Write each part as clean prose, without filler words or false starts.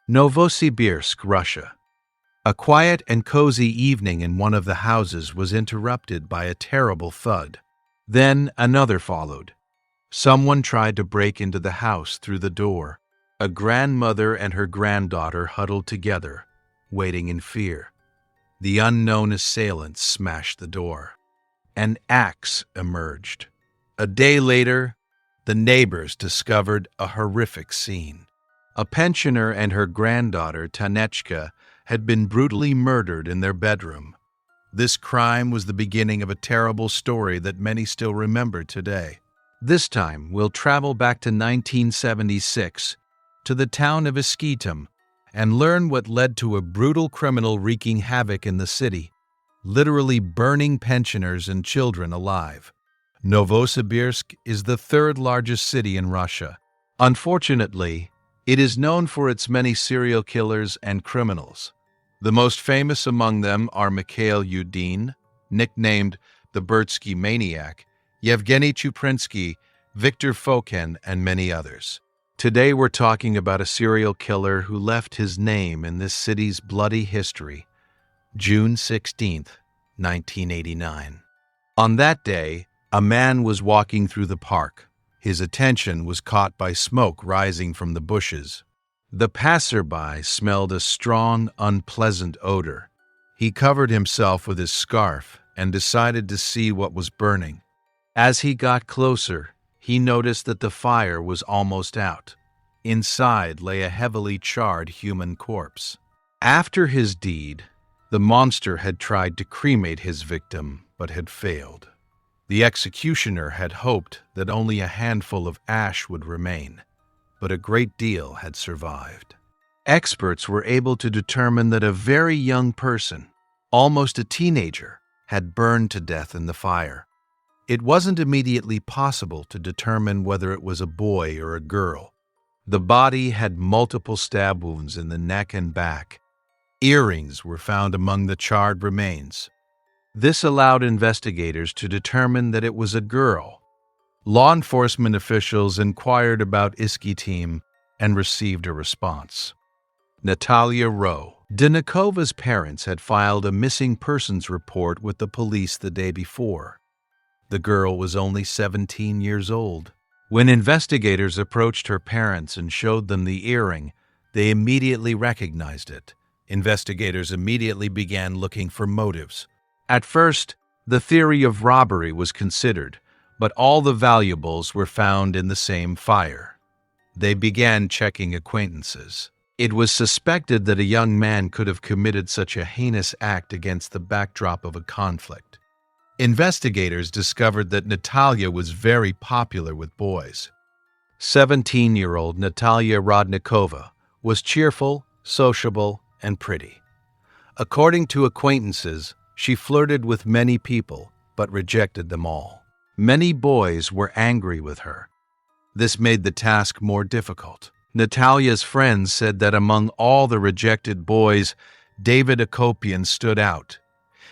Novosibirsk, Russia. A quiet and cozy evening in one of the houses was interrupted by a terrible thud. Then another followed. Someone tried to break into the house through the door. A grandmother and her granddaughter huddled together, waiting in fear. The unknown assailant smashed the door. An axe emerged. A day later, the neighbors discovered a horrific scene. A pensioner and her granddaughter, Tanechka, had been brutally murdered in their bedroom. This crime was the beginning of a terrible story that many still remember today. This time, we'll travel back to 1976, to the town of Iskitim, and learn what led to a brutal criminal wreaking havoc in the city, literally burning pensioners and children alive. Novosibirsk is the third largest city in Russia. Unfortunately, it is known for its many serial killers and criminals. The most famous among them are Mikhail Yudin, nicknamed the Bertsky Maniac, Yevgeny Chuprinsky, Viktor Fokin, and many others. Today we're talking about a serial killer who left his name in this city's bloody history, June 16, 1989. On that day, a man was walking through the park. His attention was caught by smoke rising from the bushes. The passerby smelled a strong, unpleasant odor. He covered himself with his scarf and decided to see what was burning. As he got closer, he noticed that the fire was almost out. Inside lay a heavily charred human corpse. After his deed, the monster had tried to cremate his victim, but had failed. The executioner had hoped that only a handful of ash would remain, but a great deal had survived. Experts were able to determine that a very young person, almost a teenager, had burned to death in the fire. It wasn't immediately possible to determine whether it was a boy or a girl. The body had multiple stab wounds in the neck and back. Earrings were found among the charred remains. This allowed investigators to determine that it was a girl. Law enforcement officials inquired about Iskitim and received a response. Natalia Denikova's parents had filed a missing persons report with the police the day before. The girl was only 17 years old. When investigators approached her parents and showed them the earring, they immediately recognized it. Investigators immediately began looking for motives. At first, the theory of robbery was considered, but all the valuables were found in the same fire. They began checking acquaintances. It was suspected that a young man could have committed such a heinous act against the backdrop of a conflict. Investigators discovered that Natalia was very popular with boys. 17-year-old Natalia Rodnikova was cheerful, sociable, and pretty. According to acquaintances, she flirted with many people, but rejected them all. Many boys were angry with her. This made the task more difficult. Natalia's friends said that among all the rejected boys, David Akopian stood out.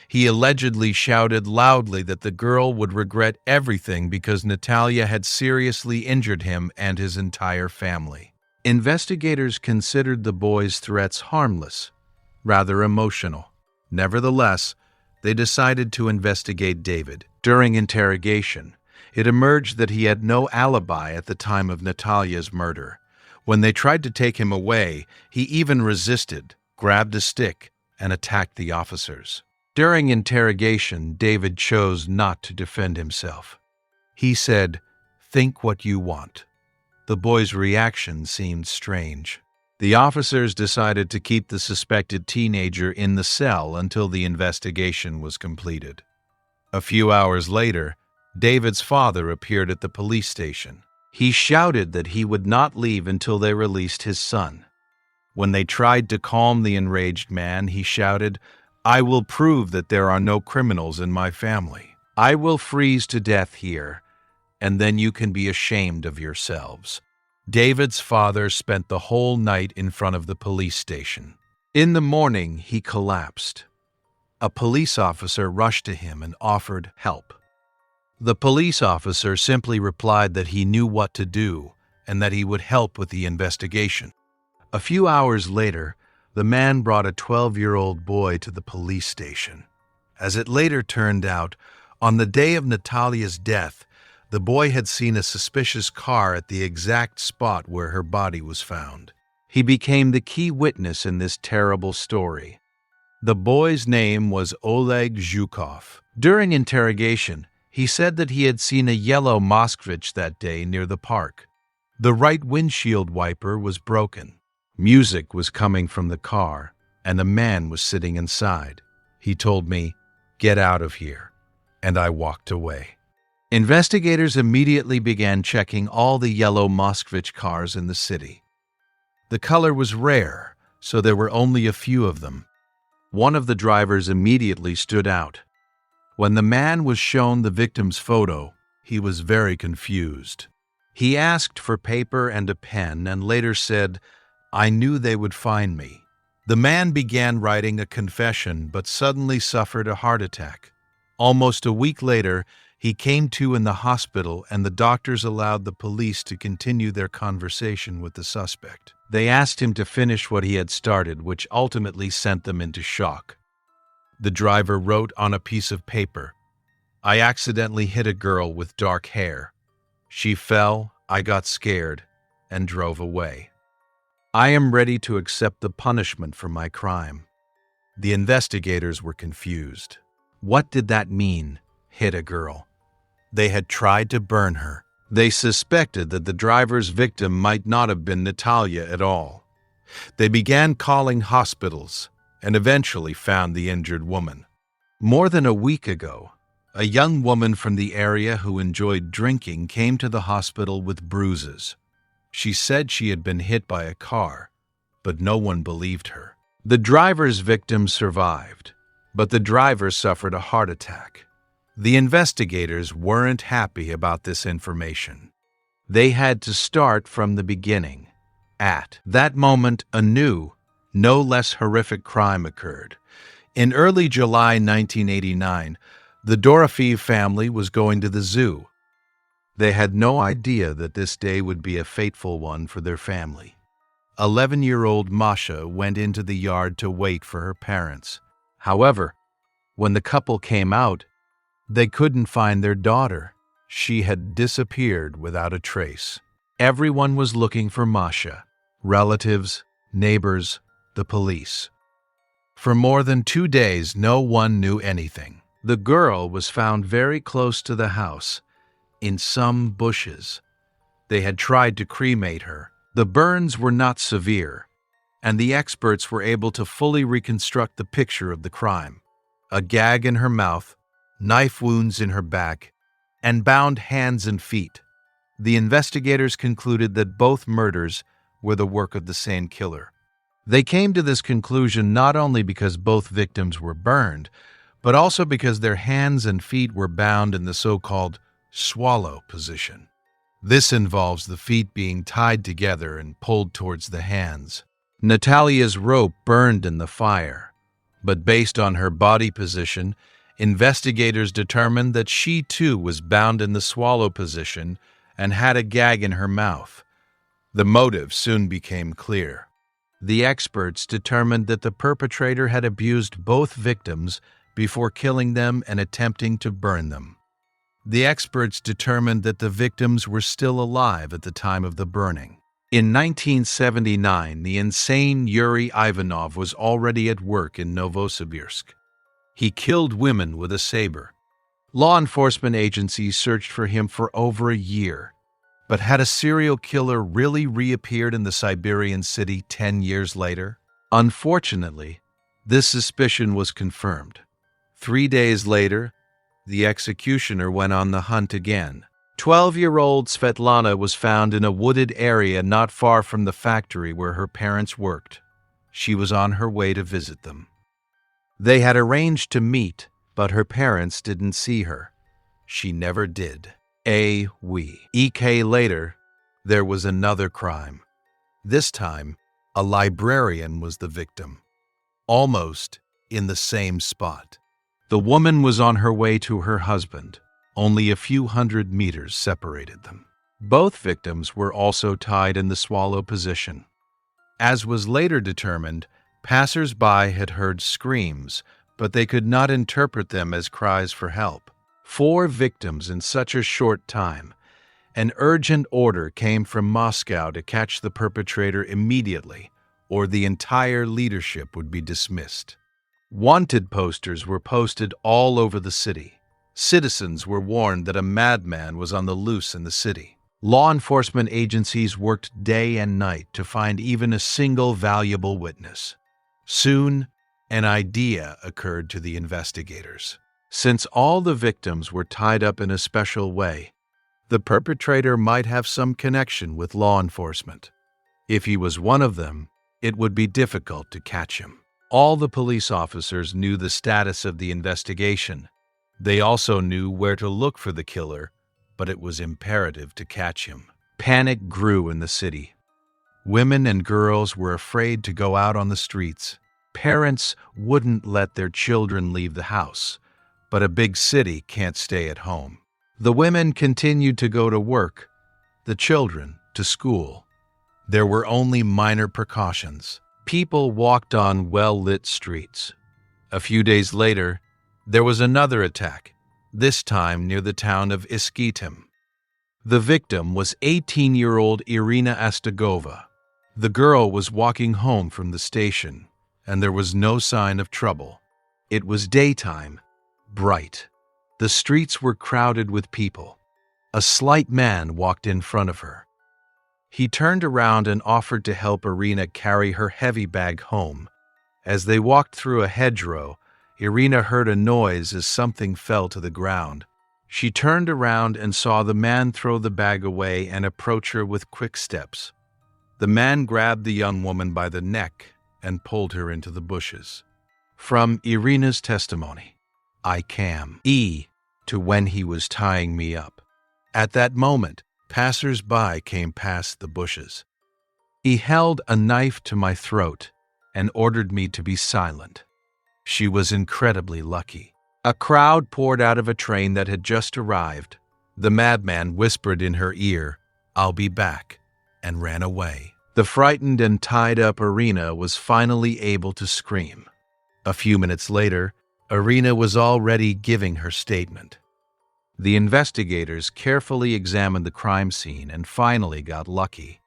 He allegedly shouted loudly that the girl would regret everything because Natalia had seriously injured him and his entire family. Investigators considered the boy's threats harmless, rather emotional. Nevertheless, they decided to investigate David. During interrogation, it emerged that he had no alibi at the time of Natalia's murder. When they tried to take him away, he even resisted, grabbed a stick, and attacked the officers. During interrogation, David chose not to defend himself. He said, "Think what you want." The boy's reaction seemed strange. The officers decided to keep the suspected teenager in the cell until the investigation was completed. A few hours later, David's father appeared at the police station. He shouted that he would not leave until they released his son. When they tried to calm the enraged man, he shouted, "I will prove that there are no criminals in my family. I will freeze to death here, and then you can be ashamed of yourselves." David's father spent the whole night in front of the police station. In the morning, he collapsed. A police officer rushed to him and offered help. The police officer simply replied that he knew what to do and that he would help with the investigation. A few hours later, the man brought a 12-year-old boy to the police station. As it later turned out, on the day of Natalia's death, the boy had seen a suspicious car at the exact spot where her body was found. He became the key witness in this terrible story. The boy's name was Oleg Zhukov. During interrogation, he said that he had seen a yellow Moskvich that day near the park. The right windshield wiper was broken. Music was coming from the car, and a man was sitting inside. He told me, "Get out of here," and I walked away. Investigators immediately began checking all the yellow Moskvich cars in the city. The color was rare, so there were only a few of them. One of the drivers immediately stood out. When the man was shown the victim's photo, he was very confused. He asked for paper and a pen and later said, "I knew they would find me." The man began writing a confession but suddenly suffered a heart attack. Almost a week later, he came to in the hospital and the doctors allowed the police to continue their conversation with the suspect. They asked him to finish what he had started, which ultimately sent them into shock. The driver wrote on a piece of paper, "I accidentally hit a girl with dark hair. She fell, I got scared, and drove away. I am ready to accept the punishment for my crime." The investigators were confused. What did that mean, hit a girl? They had tried to burn her. They suspected that the driver's victim might not have been Natalia at all. They began calling hospitals and eventually found the injured woman. More than a week ago, a young woman from the area who enjoyed drinking came to the hospital with bruises. She said she had been hit by a car, but no one believed her. The driver's victim survived, but the driver suffered a heart attack. The investigators weren't happy about this information. They had to start from the beginning. At that moment, a new, no less horrific crime occurred. In early July 1989, the Dorofeyev family was going to the zoo. They had no idea that this day would be a fateful one for their family. 11-year-old Masha went into the yard to wait for her parents. However, when the couple came out, they couldn't find their daughter. She had disappeared without a trace. Everyone was looking for Masha: relatives, neighbors, the police. For more than 2 days, no one knew anything. The girl was found very close to the house, in some bushes. They had tried to cremate her. The burns were not severe, and the experts were able to fully reconstruct the picture of the crime: a gag in her mouth, knife wounds in her back, and bound hands and feet. The investigators concluded that both murders were the work of the same killer. They came to this conclusion not only because both victims were burned, but also because their hands and feet were bound in the so-called swallow position. This involves the feet being tied together and pulled towards the hands. Natalia's rope burned in the fire, but based on her body position, investigators determined that she too was bound in the swallow position and had a gag in her mouth. The motive soon became clear. The experts determined that the perpetrator had abused both victims before killing them and attempting to burn them. The experts determined that the victims were still alive at the time of the burning. In 1979, the insane Yuri Ivanov was already at work in Novosibirsk. He killed women with a saber. Law enforcement agencies searched for him for over a year. But had a serial killer really reappeared in the Siberian city 10 years later? Unfortunately, this suspicion was confirmed. 3 days later, the executioner went on the hunt again. 12-year-old Svetlana was found in a wooded area not far from the factory where her parents worked. She was on her way to visit them. They had arranged to meet, but her parents didn't see her. She never did. A week later, there was another crime. This time, a librarian was the victim, almost in the same spot. The woman was on her way to her husband. Only a few hundred meters separated them. Both victims were also tied in the swallow position. As was later determined, passers-by had heard screams, but they could not interpret them as cries for help. 4 victims in such a short time. An urgent order came from Moscow to catch the perpetrator immediately, or the entire leadership would be dismissed. Wanted posters were posted all over the city. Citizens were warned that a madman was on the loose in the city. Law enforcement agencies worked day and night to find even a single valuable witness. Soon, an idea occurred to the investigators. Since all the victims were tied up in a special way, the perpetrator might have some connection with law enforcement. If he was one of them, it would be difficult to catch him. All the police officers knew the status of the investigation. They also knew where to look for the killer, but it was imperative to catch him. Panic grew in the city. Women and girls were afraid to go out on the streets. Parents wouldn't let their children leave the house, but a big city can't stay at home. The women continued to go to work, the children to school. There were only minor precautions. People walked on well-lit streets. A few days later, there was another attack, this time near the town of Iskitim. The victim was 18-year-old Irina Astagova. The girl was walking home from the station, and there was no sign of trouble. It was daytime, bright. The streets were crowded with people. A slight man walked in front of her. He turned around and offered to help Irina carry her heavy bag home. As they walked through a hedgerow, Irina heard a noise as something fell to the ground. She turned around and saw the man throw the bag away and approach her with quick steps. The man grabbed the young woman by the neck and pulled her into the bushes. From Irina's testimony, I came to when he was tying me up. At that moment, passers-by came past the bushes. He held a knife to my throat and ordered me to be silent. She was incredibly lucky. A crowd poured out of a train that had just arrived. The madman whispered in her ear, "I'll be back," and ran away. The frightened and tied-up Irina was finally able to scream. A few minutes later, Irina was already giving her statement. The investigators carefully examined the crime scene and finally got lucky.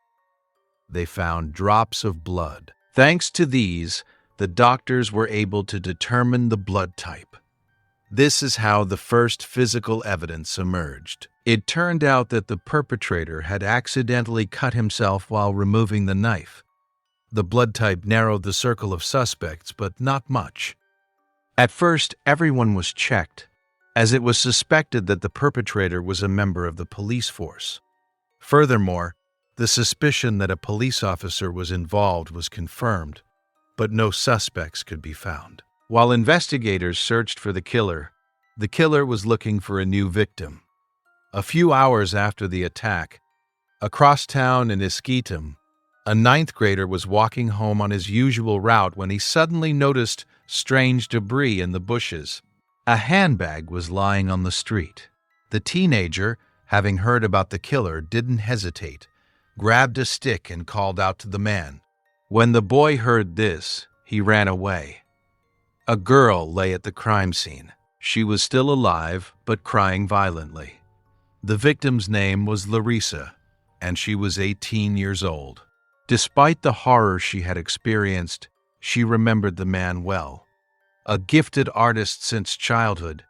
They found drops of blood. Thanks to these, the doctors were able to determine the blood type. This is how the first physical evidence emerged. It turned out that the perpetrator had accidentally cut himself while removing the knife. The blood type narrowed the circle of suspects, but not much. At first, everyone was checked, as it was suspected that the perpetrator was a member of the police force. Furthermore, the suspicion that a police officer was involved was confirmed, but no suspects could be found. While investigators searched for the killer was looking for a new victim. A few hours after the attack, across town in Iskitim, a 9th grader was walking home on his usual route when he suddenly noticed strange debris in the bushes. A handbag was lying on the street. The teenager, having heard about the killer, didn't hesitate, grabbed a stick and called out to the man. When the boy heard this, he ran away. A girl lay at the crime scene. She was still alive, but crying violently. The victim's name was Larissa, and she was 18 years old. Despite the horror she had experienced, she remembered the man well. A gifted artist since childhood,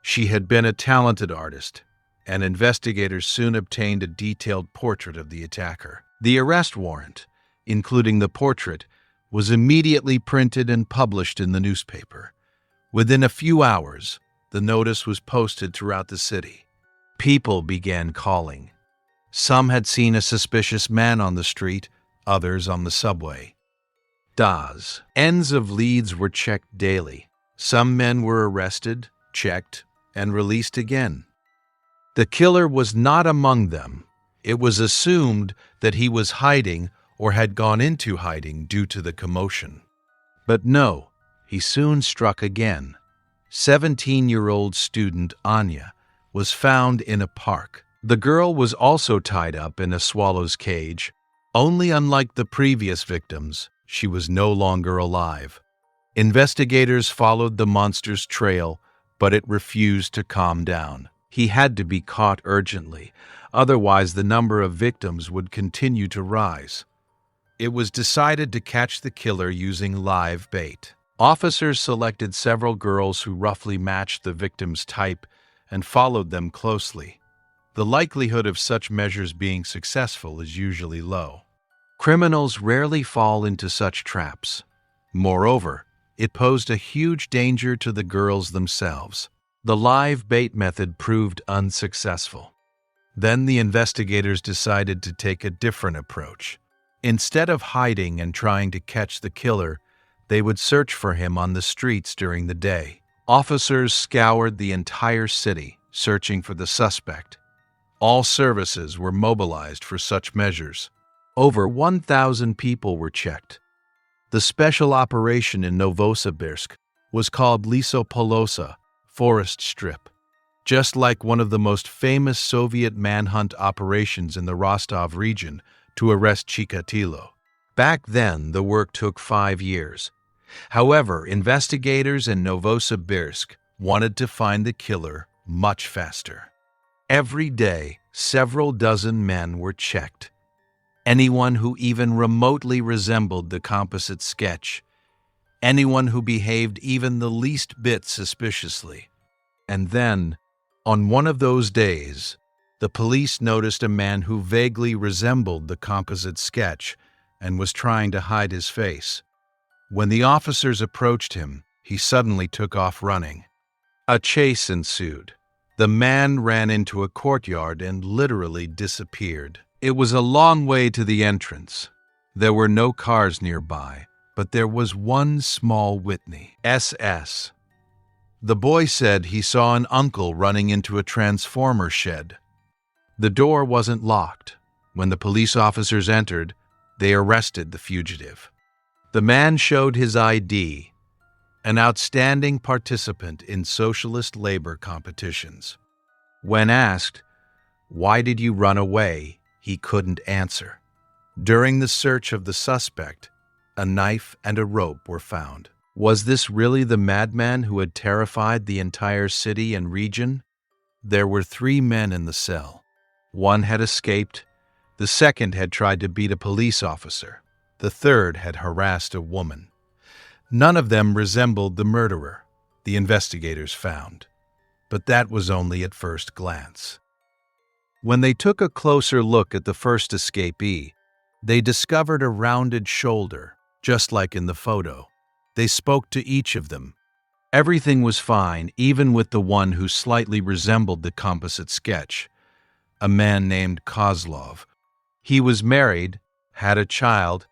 she had been a talented artist, and investigators soon obtained a detailed portrait of the attacker. The arrest warrant, including the portrait, was immediately printed and published in the newspaper. Within a few hours, the notice was posted throughout the city. People began calling. Some had seen a suspicious man on the street, others on the subway. Ends of leads were checked daily. Some men were arrested, checked, and released again. The killer was not among them. It was assumed that he was hiding or had gone into hiding due to the commotion. But no, he soon struck again. 17-year-old student Anya was found in a park. The girl was also tied up in a swallow's cage. Only unlike the previous victims, she was no longer alive. Investigators followed the monster's trail, but it refused to calm down. He had to be caught urgently, otherwise the number of victims would continue to rise. It was decided to catch the killer using live bait. Officers selected several girls who roughly matched the victim's type and followed them closely. The likelihood of such measures being successful is usually low. Criminals rarely fall into such traps. Moreover, it posed a huge danger to the girls themselves. The live bait method proved unsuccessful. Then the investigators decided to take a different approach. Instead of hiding and trying to catch the killer, they would search for him on the streets during the day. Officers scoured the entire city, searching for the suspect. All services were mobilized for such measures. Over 1,000 people were checked. The special operation in Novosibirsk was called Lesopolosa, Forest Strip, just like one of the most famous Soviet manhunt operations in the Rostov region to arrest Chikatilo. Back then, the work took 5 years. However, investigators in Novosibirsk wanted to find the killer much faster. Every day, several dozen men were checked. Anyone who even remotely resembled the composite sketch, anyone who behaved even the least bit suspiciously. And then, on one of those days, the police noticed a man who vaguely resembled the composite sketch and was trying to hide his face. When the officers approached him, he suddenly took off running. A chase ensued. The man ran into a courtyard and literally disappeared. It was a long way to the entrance. There were no cars nearby, but there was one small Whitney SS. The boy said he saw an uncle running into a transformer shed. The door wasn't locked. When the police officers entered, they arrested the fugitive. The man showed his ID, an outstanding participant in socialist labor competitions. When asked, "Why did you run away?" he couldn't answer. During the search of the suspect, a knife and a rope were found. Was this really the madman who had terrified the entire city and region? There were 3 men in the cell. One had escaped, the second had tried to beat a police officer, the third had harassed a woman. None of them resembled the murderer, the investigators found. But that was only at first glance. When they took a closer look at the first escapee, they discovered a rounded shoulder, just like in the photo. They spoke to each of them. Everything was fine, even with the one who slightly resembled the composite sketch, a man named Kozlov. He was married, had a child,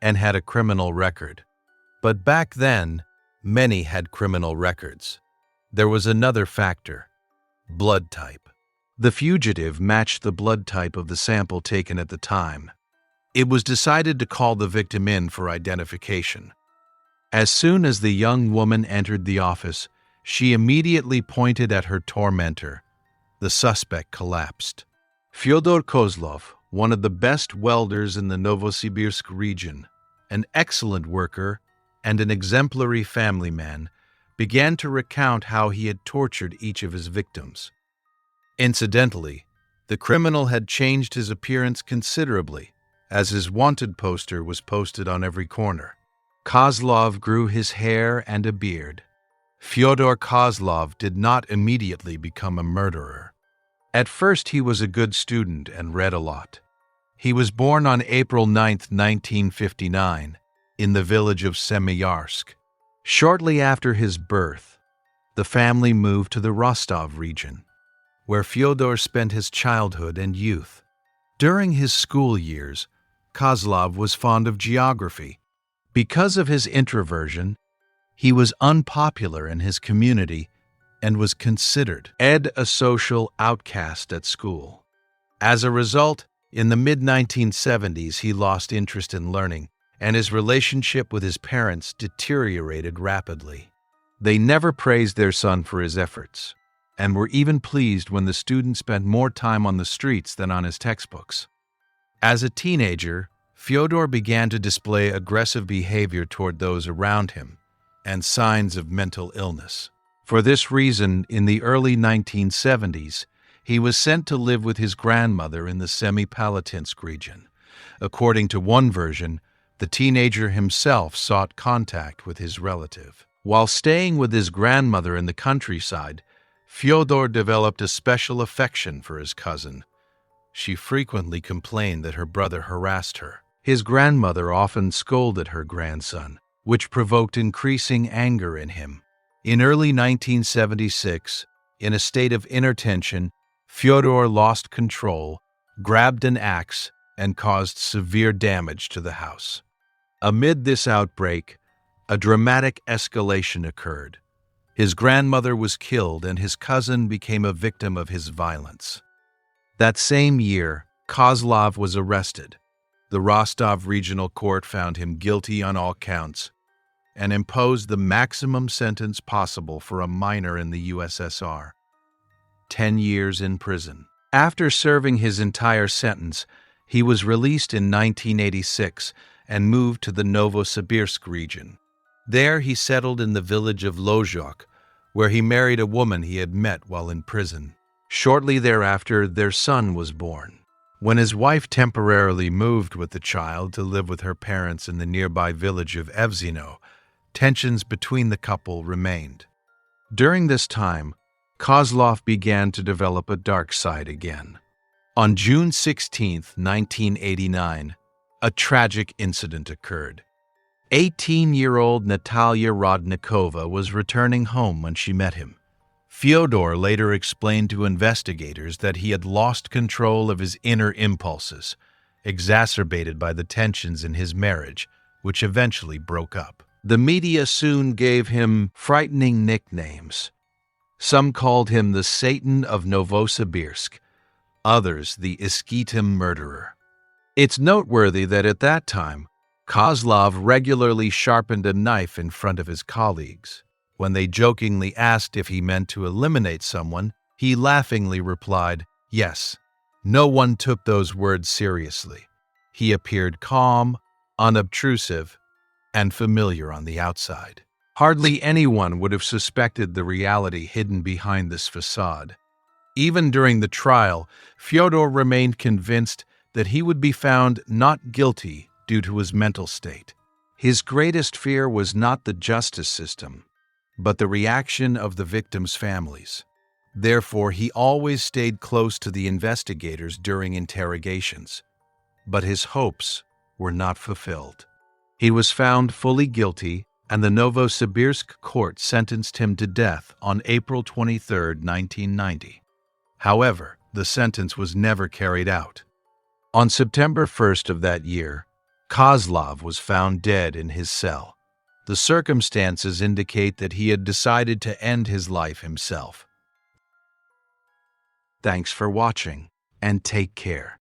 and had a criminal record. But back then, many had criminal records. There was another factor: blood type. The fugitive matched the blood type of the sample taken at the time. It was decided to call the victim in for identification. As soon as the young woman entered the office, she immediately pointed at her tormentor. The suspect collapsed. Fyodor Kozlov, one of the best welders in the Novosibirsk region, an excellent worker and an exemplary family man, began to recount how he had tortured each of his victims. Incidentally, the criminal had changed his appearance considerably, as his wanted poster was posted on every corner. Kozlov grew his hair and a beard. Fyodor Kozlov did not immediately become a murderer. At first he was a good student and read a lot. He was born on April 9, 1959, in the village of Semyarsk. Shortly after his birth, the family moved to the Rostov region, where Fyodor spent his childhood and youth. During his school years, Kozlov was fond of geography. Because of his introversion, he was unpopular in his community and was considered a social outcast at school. As a result, in the mid-1970s he lost interest in learning, and his relationship with his parents deteriorated rapidly. They never praised their son for his efforts, and were even pleased when the student spent more time on the streets than on his textbooks. As a teenager, Fyodor began to display aggressive behavior toward those around him and signs of mental illness. For this reason, in the early 1970s, he was sent to live with his grandmother in the Semipalatinsk region. According to one version, the teenager himself sought contact with his relative. While staying with his grandmother in the countryside, Fyodor developed a special affection for his cousin. She frequently complained that her brother harassed her. His grandmother often scolded her grandson, which provoked increasing anger in him. In early 1976, in a state of inner tension, Fyodor lost control, grabbed an axe, and caused severe damage to the house. Amid this outbreak, a dramatic escalation occurred. His grandmother was killed and his cousin became a victim of his violence. That same year, Kozlov was arrested. The Rostov Regional Court found him guilty on all counts and imposed the maximum sentence possible for a minor in the USSR: 10 years in prison. After serving his entire sentence, he was released in 1986 and moved to the Novosibirsk region. There he settled in the village of Lozhok, where he married a woman he had met while in prison. Shortly thereafter, their son was born. When his wife temporarily moved with the child to live with her parents in the nearby village of Evzino, tensions between the couple remained. During this time, Kozlov began to develop a dark side again. On June 16, 1989, a tragic incident occurred. 18-year-old Natalia Rodnikova was returning home when she met him. Fyodor later explained to investigators that he had lost control of his inner impulses, exacerbated by the tensions in his marriage, which eventually broke up. The media soon gave him frightening nicknames. Some called him the Satan of Novosibirsk, others the Iskitim Murderer. It's noteworthy that at that time, Kozlov regularly sharpened a knife in front of his colleagues. When they jokingly asked if he meant to eliminate someone, he laughingly replied, "Yes." No one took those words seriously. He appeared calm, unobtrusive, and familiar on the outside. Hardly anyone would have suspected the reality hidden behind this facade. Even during the trial, Fyodor remained convinced that he would be found not guilty due to his mental state. His greatest fear was not the justice system, but the reaction of the victims' families. Therefore, he always stayed close to the investigators during interrogations. But his hopes were not fulfilled. He was found fully guilty, and the Novosibirsk court sentenced him to death on April 23, 1990. However, the sentence was never carried out. On September 1st of that year, Kozlov was found dead in his cell. The circumstances indicate that he had decided to end his life himself. Thanks for watching, and take care.